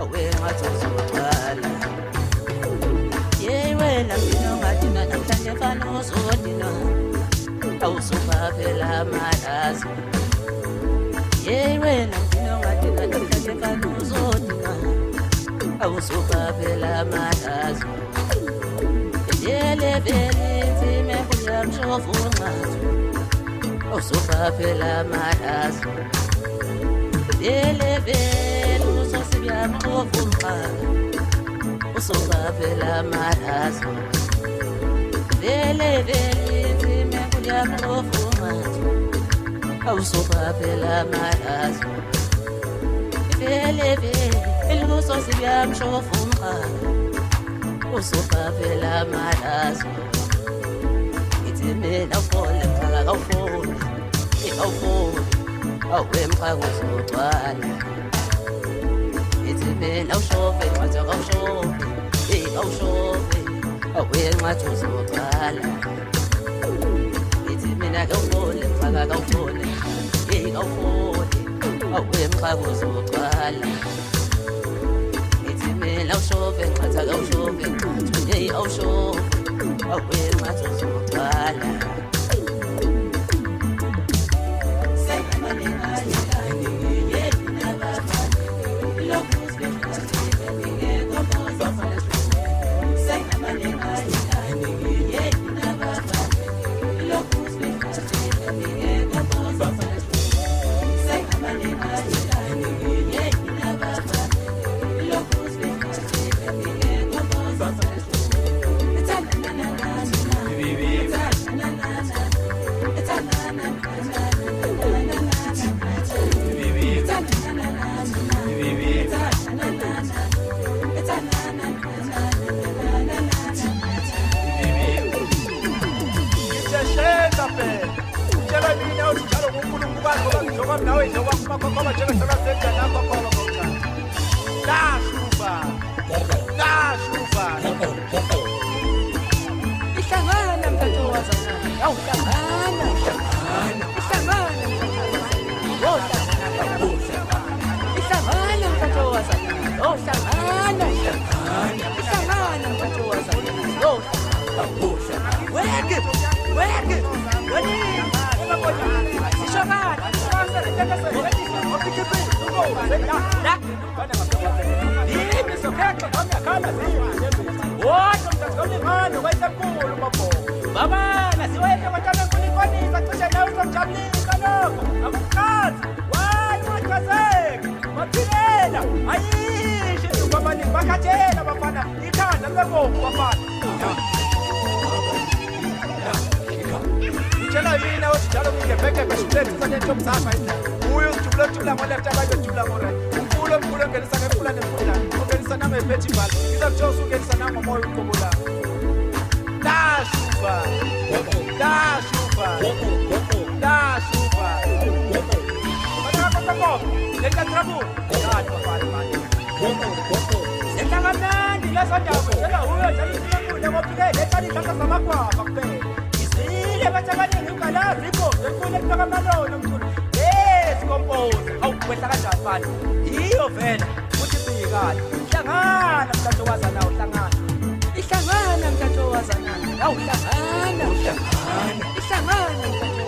awengathi uzogcwala. Yeyi wena mpilo ngadina namhlanje fana uzodina, awusuka phela amalazo. Yeyi wena mpilo ngadina namhlanje fana uzodina, awusuka phela amalazo. Yele vele nzime kuyamshofu unqazo, awusuka phela amalazo. Yele vele usosibiyamshofu unqazo, usuka phela amalazo. Vele vele nzime kuyamshofu unqazo, awusuka phela amalazo. Vele vele usosibiyamshofu unqazo, usuka phela amalazo. Ithi mina ufole mxaka kawufoli, awufoli awemxaka uzogcwala. Ithi mina ushofe nxathi kawushofe, kawushofe awenxathi uzogcwala. Ithi mina kawufoli mxaka kawufoli, kawufoli awemxaka uzogcwala. Mina ushofe nxathi kawushofe, awushofe awenxathi uzogcwala. Iyo vela uthi bikala hlangana mntatowazana uhlangana, ihlangana mntatowazana, awuhlangana, ihlangana mntatowazana.